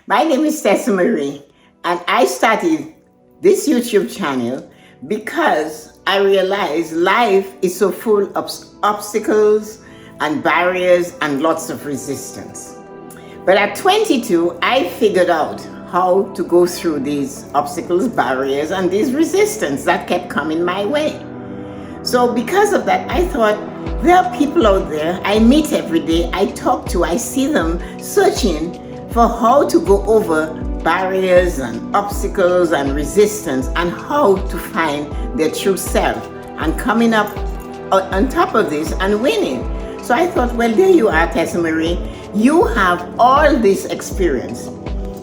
My name is Tessa-Marie, and I started this YouTube channel because I realized life is so full of obstacles and barriers and lots of resistance. But at 22, I figured out how to go through these obstacles, barriers, and these resistance that kept coming my way. So because of that, I thought, there are people out there I meet every day, I talk to, I see them searching for how to go over barriers and obstacles and resistance and how to find their true self and coming up on top of this and winning. So I thought, well, there you are, Tessa-Marie. You have all this experience.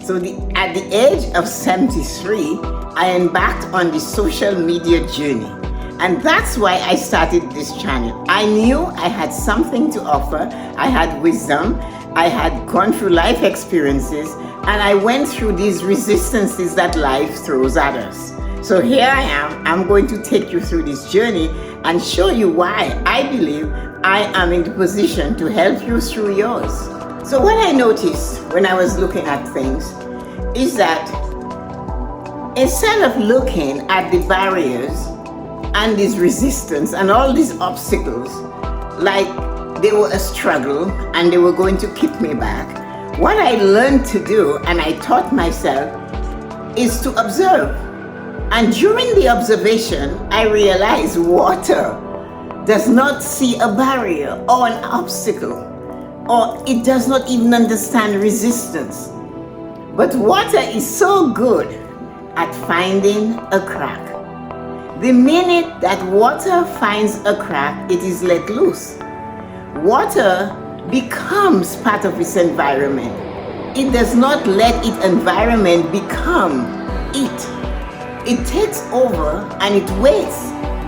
So at the age of 73, I embarked on the social media journey. And that's why I started this channel. I knew I had something to offer. I had wisdom. I had gone through life experiences. And I went through these resistances that life throws at us. So here I am. I'm going to take you through this journey and show you why I believe I am in the position to help you through yours. So what I noticed when I was looking at things is that instead of looking at the barriers and this resistance and all these obstacles like they were a struggle and they were going to keep me back, what I learned to do and I taught myself is to observe. And during the observation, I realized water does not see a barrier or an obstacle, or it does not even understand resistance. But water is so good at finding a crack. The minute that water finds a crack, it is let loose. Water becomes part of its environment. It does not let its environment become it. It takes over and it waits.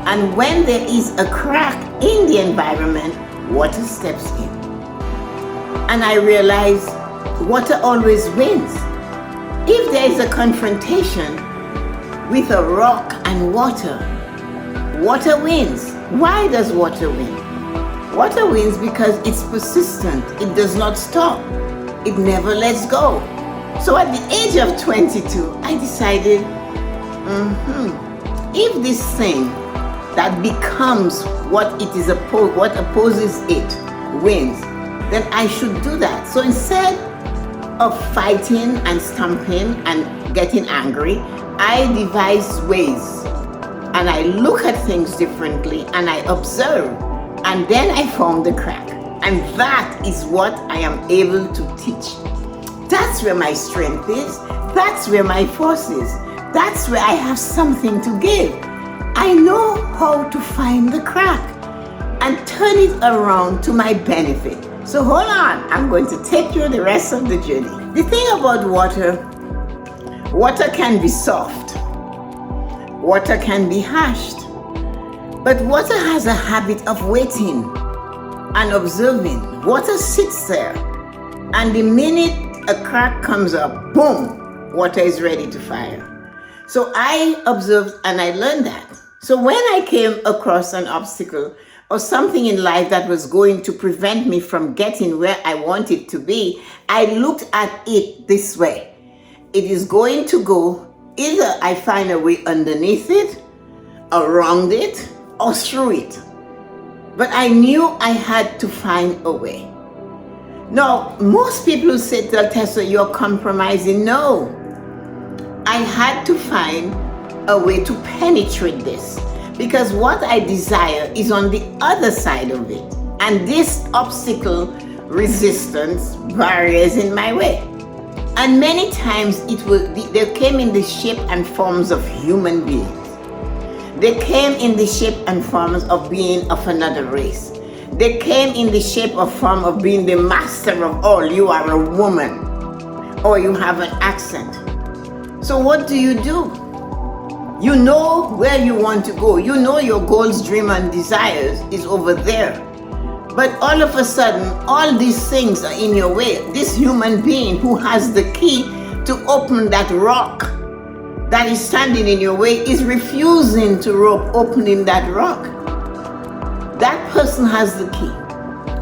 And when there is a crack in the environment, water steps in. And I realize water always wins. If there is a confrontation with a rock and water, water wins. Why does water win? Water wins because it's persistent. It does not stop. It never lets go. So at the age of 22, I decided, if this thing that becomes what it is what opposes it wins, then I should do that. So instead of fighting and stamping and getting angry, I devise ways and I look at things differently and I observe, and then I found the crack. And that is what I am able to teach. That's where my strength is. That's where my force is. That's where I have something to give. I know how to find the crack and turn it around to my benefit. So hold on, I'm going to take you the rest of the journey. The thing about water can be soft. Water can be hashed. But water has a habit of waiting and observing. Water sits there, and the minute a crack comes up, boom, water is ready to fire. So I observed and I learned that. So when I came across an obstacle or something in life that was going to prevent me from getting where I wanted to be, I looked at it this way. It is going to go, either I find a way underneath it, around it, or through it. But I knew I had to find a way. Now, most people say, Tessa, you're compromising. No. I had to find a way to penetrate this, because what I desire is on the other side of it. And this obstacle, resistance, barriers in my way. And many times they came in the shape and forms of human beings. They came in the shape and forms of being of another race. They came in the shape or form of being the master of all. You are a woman, or you have an accent. So what do? You know where you want to go. You know your goals, dreams, and desires is over there. But all of a sudden, all these things are in your way. This human being who has the key to open that rock that is standing in your way is refusing to opening that rock. That person has the key.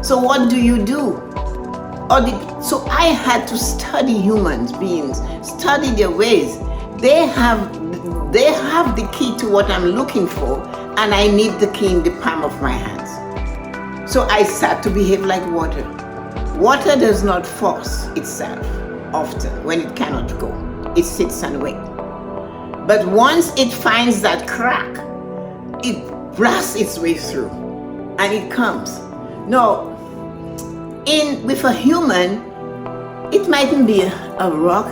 So what do? Or So I had to study human beings, study their ways. They have the key to what I'm looking for, and I need the key in the palm of my hands. So I start to behave like water. Water does not force itself often when it cannot go. It sits and waits. But once it finds that crack, it blasts its way through and it comes. Now, with a human, it mightn't be a rock,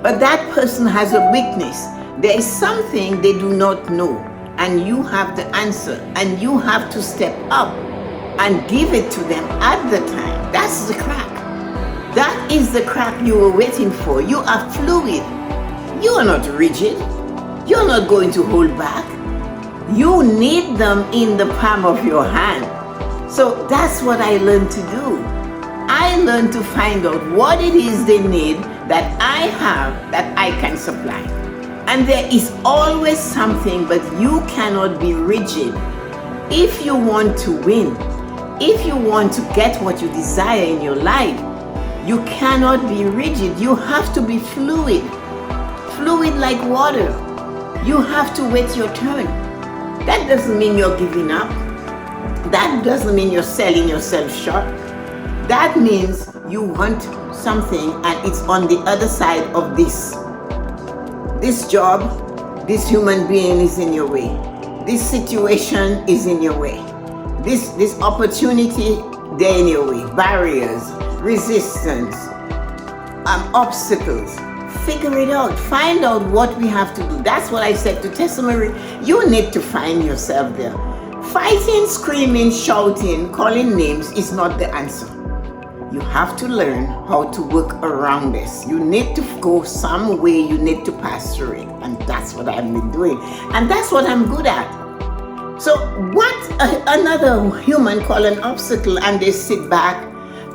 but that person has a weakness. There is something they do not know, and you have the answer, and you have to step up and give it to them at the time. That's the crack. That is the crack you were waiting for. You are fluid. You are not rigid. You're not going to hold back. You need them in the palm of your hand. So that's what I learned to do. I learned to find out what it is they need that I have that I can supply. And there is always something, but you cannot be rigid. If you want to win, if you want to get what you desire in your life, you cannot be rigid. You have to be fluid. Fluid like water. You have to wait your turn. That doesn't mean you're giving up. That doesn't mean you're selling yourself short. That means you want something and it's on the other side of this. This job, this human being is in your way. This situation is in your way. This opportunity, they're in your way. Barriers, resistance, obstacles. Figure it out. Find out what we have to do. That's what I said to Tessa-Marie. You need to find yourself there. Fighting, screaming, shouting, calling names is not the answer. You have to learn how to work around this. You need to go some way. You need to pass through it. And that's what I've been doing. And that's what I'm good at. So what another human call an obstacle, and they sit back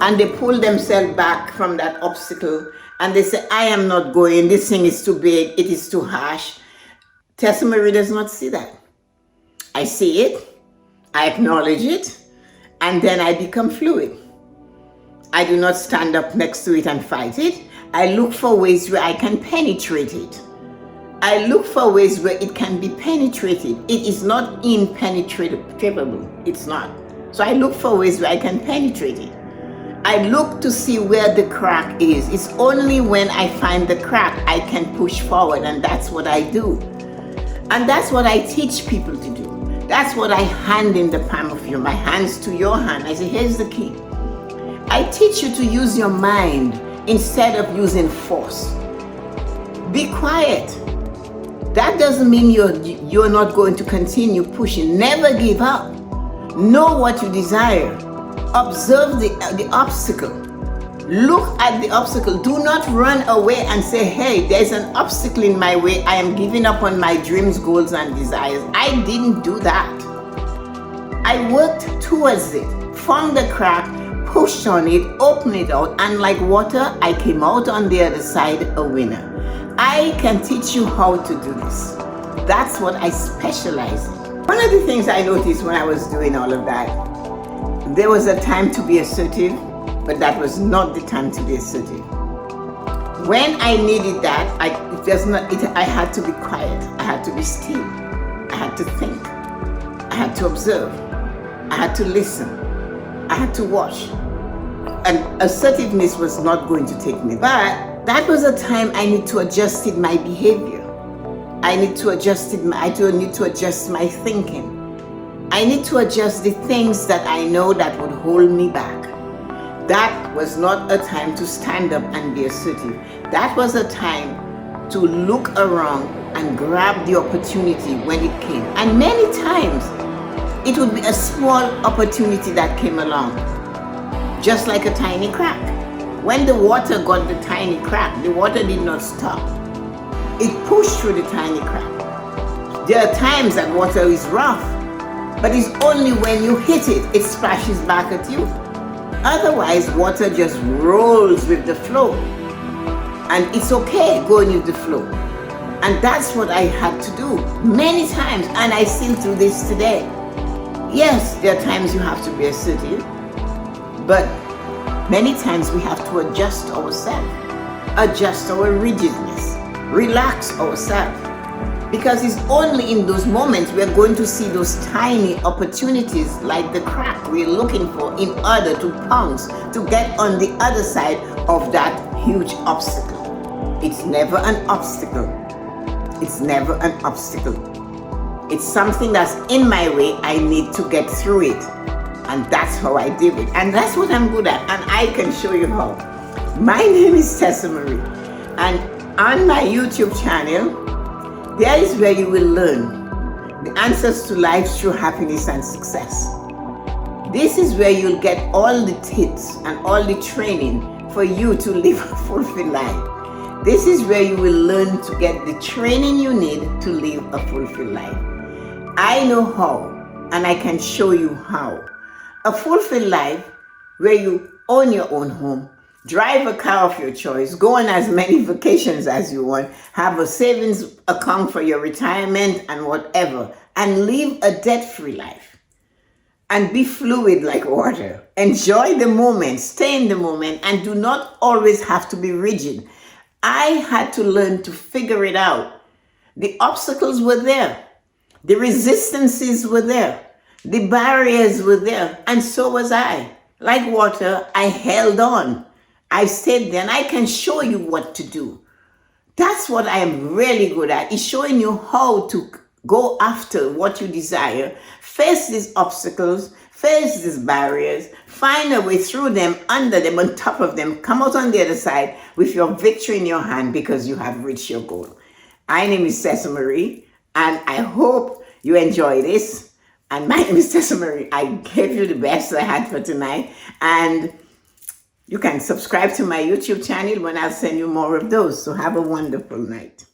and they pull themselves back from that obstacle and they say, I am not going. This thing is too big. It is too harsh. Tessa-Marie does not see that. I see it. I acknowledge it. And then I become fluid. I do not stand up next to it and fight it. I look for ways where I can penetrate it. I look for ways where it can be penetrated. It is not impenetrable. It's not. So I look for ways where I can penetrate it. I look to see where the crack is. It's only when I find the crack I can push forward, and that's what I do. And that's what I teach people to do. That's what I hand in the palm of my hands to your hand. I say, here's the key. I teach you to use your mind instead of using force. Be quiet. That doesn't mean you're not going to continue pushing. Never give up. Know what you desire. Observe the obstacle. Look at the obstacle. Do not run away and say, hey, there's an obstacle in my way. I am giving up on my dreams, goals, and desires. I didn't do that. I worked towards it, found the crack, pushed on it, opened it out, and like water, I came out on the other side a winner. I can teach you how to do this. That's what I specialize in. One of the things I noticed when I was doing all of that, there was a time to be assertive, but that was not the time to be assertive. When I needed that, I had to be quiet. I had to be still. I had to think. I had to observe. I had to listen. I had to watch. And assertiveness was not going to take me. But that was a time I need to adjust my behavior. I need to adjust my thinking. I need to adjust the things that I know that would hold me back. That was not a time to stand up and be assertive. That was a time to look around and grab the opportunity when it came. And many times, it would be a small opportunity that came along, just like a tiny crack. When the water got the tiny crack, the water did not stop. It pushed through the tiny crack. There are times that water is rough, but it's only when you hit it, it splashes back at you. Otherwise, water just rolls with the flow. And it's okay going with the flow. And that's what I had to do many times, and I still do this today. Yes, there are times you have to be assertive, but Many times we have to adjust ourselves, adjust our rigidness, relax ourselves. Because it's only in those moments we're going to see those tiny opportunities like the crack we're looking for in order to pounce, to get on the other side of that huge obstacle. It's never an obstacle. It's never an obstacle. It's something that's in my way. I need to get through it. And that's how I deal with it. And that's what I'm good at. And I can show you how. My name is Tessa-Marie. And on my YouTube channel, there is where you will learn the answers to life's true happiness and success. This is where you'll get all the tips and all the training for you to live a fulfilled life. This is where you will learn to get the training you need to live a fulfilled life. I know how, and I can show you how. A fulfilled life where you own your own home, drive a car of your choice, go on as many vacations as you want, have a savings account for your retirement and whatever, and live a debt-free life. And be fluid like water. Enjoy the moment, stay in the moment, and do not always have to be rigid. I had to learn to figure it out. The obstacles were there. The resistances were there. The barriers were there. And so was I. Like water, I held on. I stayed there, and I can show you what to do. That's what I am really good at, is showing you how to go after what you desire, face these obstacles, face these barriers, find a way through them, under them, on top of them, come out on the other side with your victory in your hand because you have reached your goal. My name is Tessa-Marie, and I hope you enjoy this. And my name is Tessa-Marie. I gave you the best I had for tonight, and you can subscribe to my YouTube channel when I'll send you more of those. So have a wonderful night.